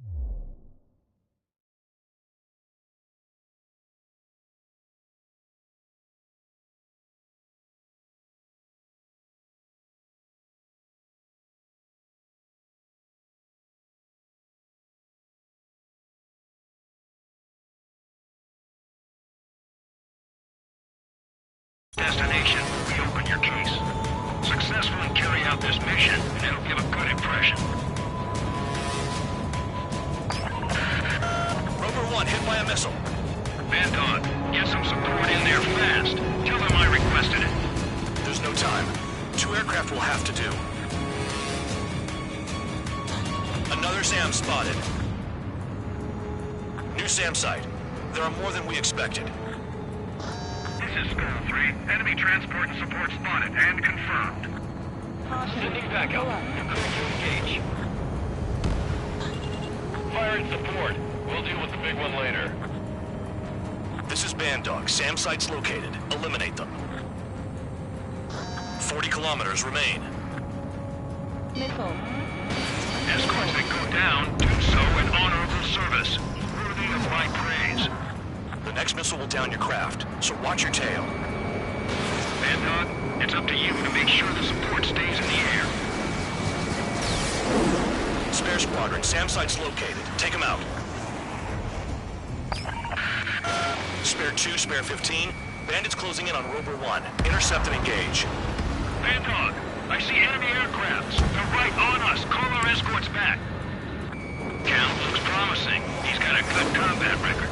Destination, reopen your case. Successfully carry out this mission, and it'll give a good impression. Roper 1 hit by a missile. Bandog, get some support in there fast. Tell them I requested it. There's no time. 2 aircraft will have to do. Another SAM spotted. New SAM site. There are more than we expected. This is Skull 3. Enemy transport and support spotted and confirmed. Caution. Sending backup. Pull up. You're clear to engage. Fire and support. We'll deal with the big one later. This is Bandog. SAM site's located. Eliminate them. 40 kilometers remain. Missile. Escorts that go down, do so in honorable service. Worthy of my praise. The next missile will down your craft, so watch your tail. Bandog, it's up to you to make sure the support stays in the air. Spare squadron, SAM site's located. Take them out. Spare 2, spare 15. Bandits closing in on Rover 1. Intercept and engage. Bandog, I see enemy aircrafts. They're right on us. Call our escorts back. Count looks promising. He's got a good combat record.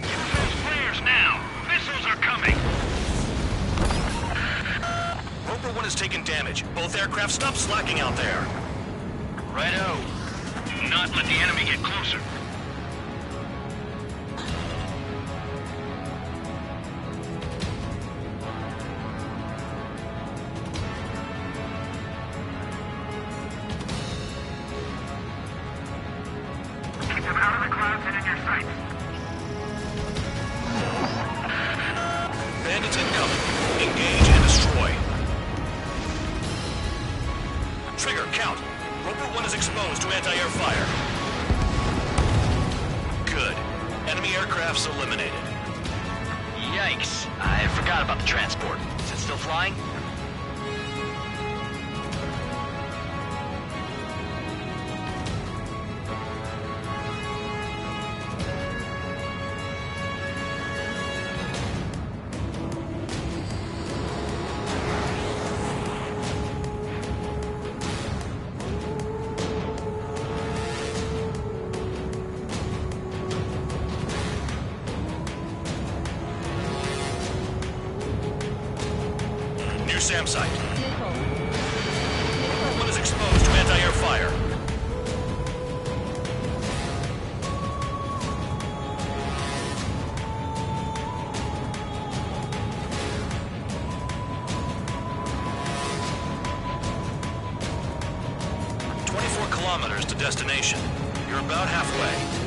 Use those flares now. Missiles are coming. Roper 1 has taken damage. Both aircraft stop slacking out there. Righto. Do not let the enemy get closer. Keep them out of the clouds and in your sights. Bandits incoming. Engage and destroy. Trigger, count. Roper 1 is exposed to anti-air fire. Good. Enemy aircrafts eliminated. Yikes. I forgot about the transport. Is it still flying? SAM site. Missile. One is exposed to anti-air fire. Kilometers to destination. You're about halfway.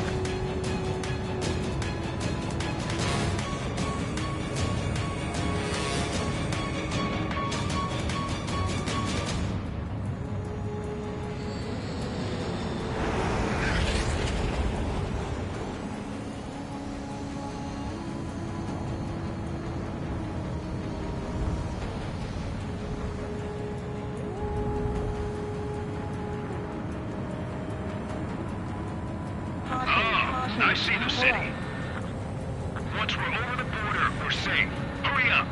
I see the city. Once we're over the border, we're safe. Hurry up!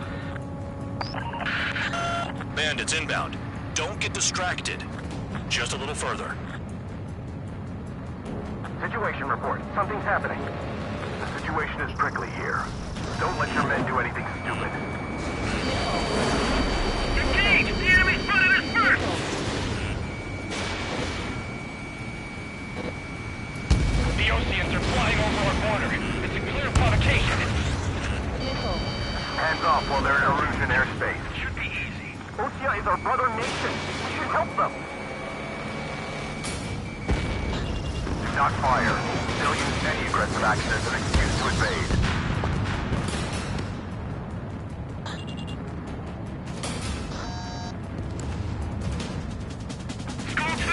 Bandits inbound. Don't get distracted. Just a little further. Situation report. Something's happening. The situation is prickly here. Don't let your men do anything stupid. Engage! The enemy's spotted us first! The Oceans are flying over our border. It's a clear provocation. Missile. Hands off while they're in Erusian airspace. Should be easy. Osea is our brother nation. We should help them. Do not fire. Civilians and egress have acted as an excuse to invade. Skull 2!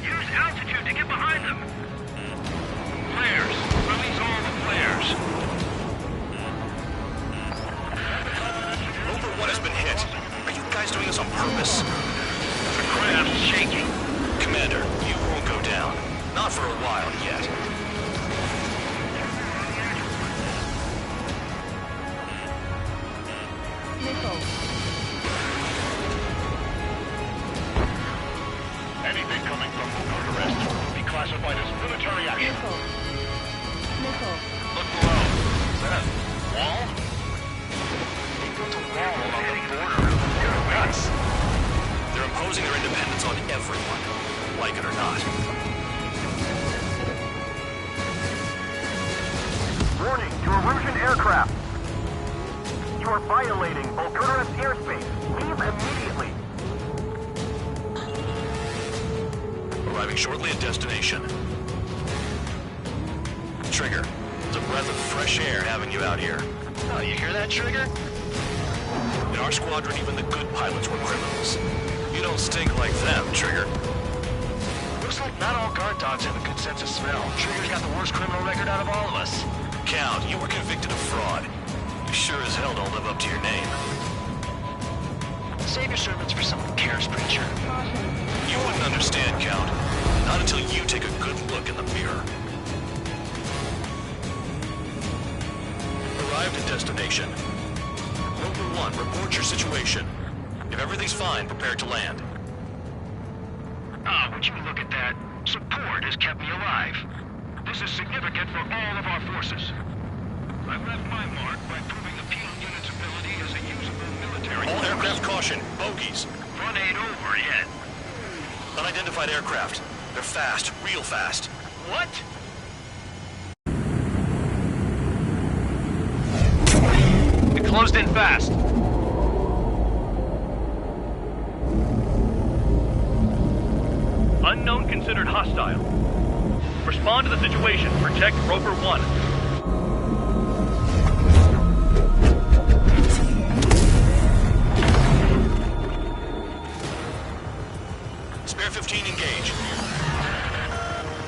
Use altitude to get behind them! Flares! Release all the flares! Rover 1 has been hit. Are you guys doing this on purpose? The craft's shaking. Commander, you won't go down. Not for a while yet. Missile. Anything coming from Bucharest will be classified as military action. Missile. Missile. Look below. Is that a wall? They built a wall along the border. You're nuts. They're imposing their independence on everyone, like it or not. Warning to Erusian aircraft. You are violating Bulgarian airspace. Leave immediately. Arriving shortly at destination. Trigger, it's a breath of fresh air having you out here. Oh, you hear that, Trigger? In our squadron, even the good pilots were criminals. You don't stink like them, Trigger. Looks like not all guard dogs have a good sense of smell. Trigger's got the worst criminal record out of all of us. Count, you were convicted of fraud. You sure as hell don't live up to your name. Save your sermons for someone who cares, preacher. You wouldn't understand, Count. Not until you take a good look in the mirror. Arrived at destination. Rover 1, report your situation. If everything's fine, prepare to land. Ah, would you look at that? Support has kept me alive. This is significant for all of our forces. I've left my mark by proving the penal unit's ability as a usable military All force. aircraft caution, bogies. Front ain't over yet. Unidentified aircraft. They're fast, real fast. What? It closed in fast. Unknown considered hostile. Respond to the situation. Protect Rover 1. Spare 15, engage.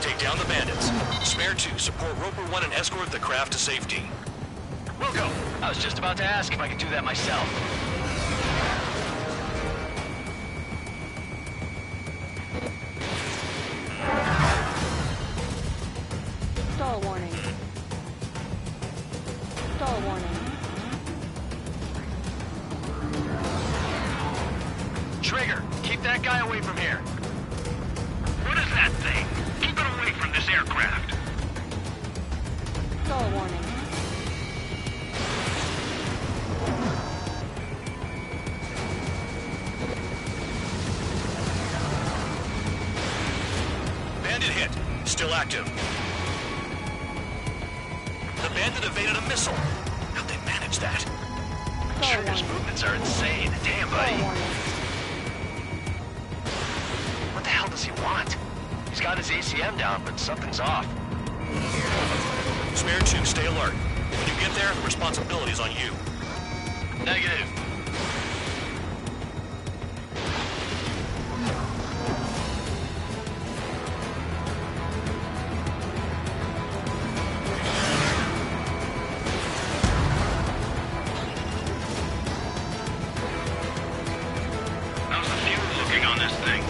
Take down the bandits. Spare 2, support Rover 1 and escort the craft to safety. We'll go. I was just about to ask if I could do that myself. Stall warning. Stall warning. Trigger, keep that guy away from here. What is that thing? Keep it away from this aircraft. Stall warning. Still active. The bandit evaded a missile. How'd they manage that? Trigger's movements are insane. Damn, buddy. What the hell does he want? He's got his ACM down, but something's off. Spare 2, stay alert. When you get there, the responsibility's on you. Negative. How's the fuel looking on this thing?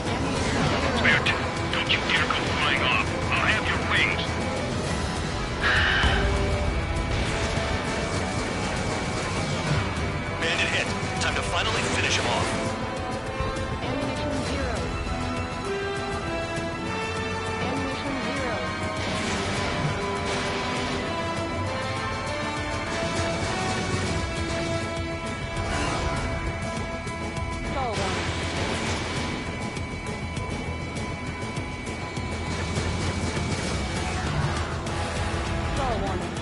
Spare 2, don't you dare go flying off. I'll have your wings. Bandit hit. Time to finally finish him off. Ammunition 0. Ammunition 0. Stall warning. Stall warning.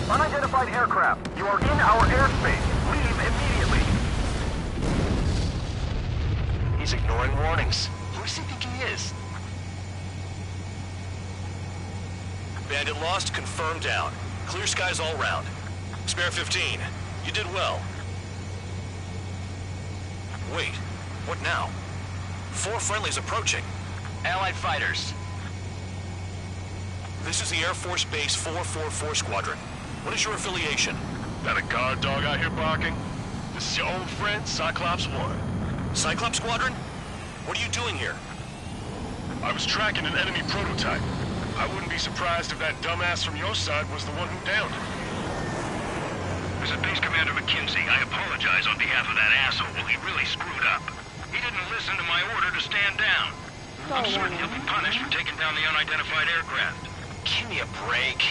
Unidentified aircraft. You are in our airspace. Leave immediately. He's ignoring warnings. Who does he think he is? Bandit lost, confirmed down. Clear skies all round. Spare 15, you did well. Wait, what now? 4 friendlies approaching. Allied fighters. This is the Air Force Base 444 Squadron. What is your affiliation? Got a guard dog out here barking? This is your old friend, Cyclops 1. Cyclops Squadron? What are you doing here? I was tracking an enemy prototype. I wouldn't be surprised if that dumbass from your side was the one who downed it. This is Base Commander McKenzie. I apologize on behalf of that asshole. He really screwed up. He didn't listen to my order to stand down. I'm certain he'll be punished for taking down the unidentified aircraft. Give me a break.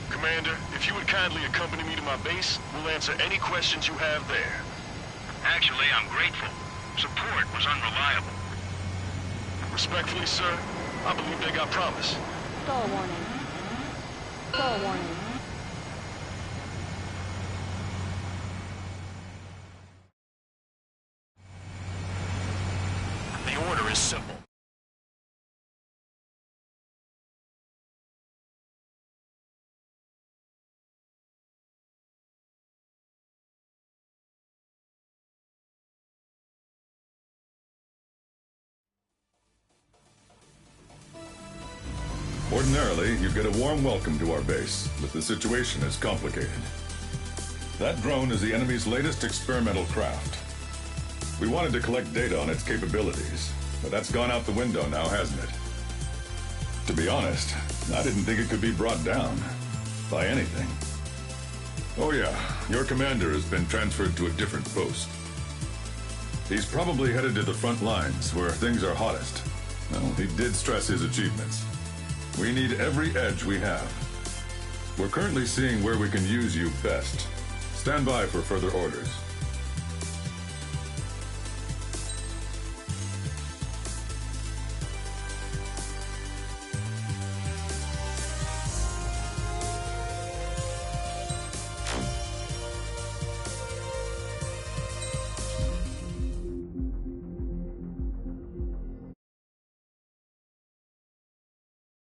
Commander, if you would kindly accompany me to my base, we'll answer any questions you have there. Actually, I'm grateful. Support was unreliable. Respectfully, sir, I believe they got promise. Stall warning. Stall warning. The order is simple. Ordinarily, you get a warm welcome to our base, but the situation is complicated. That drone is the enemy's latest experimental craft. We wanted to collect data on its capabilities, but that's gone out the window now, hasn't it? To be honest, I didn't think it could be brought down by anything. Oh yeah, your commander has been transferred to a different post. He's probably headed to the front lines, where things are hottest. Well, he did stress his achievements. We need every edge we have. We're currently seeing where we can use you best. Stand by for further orders.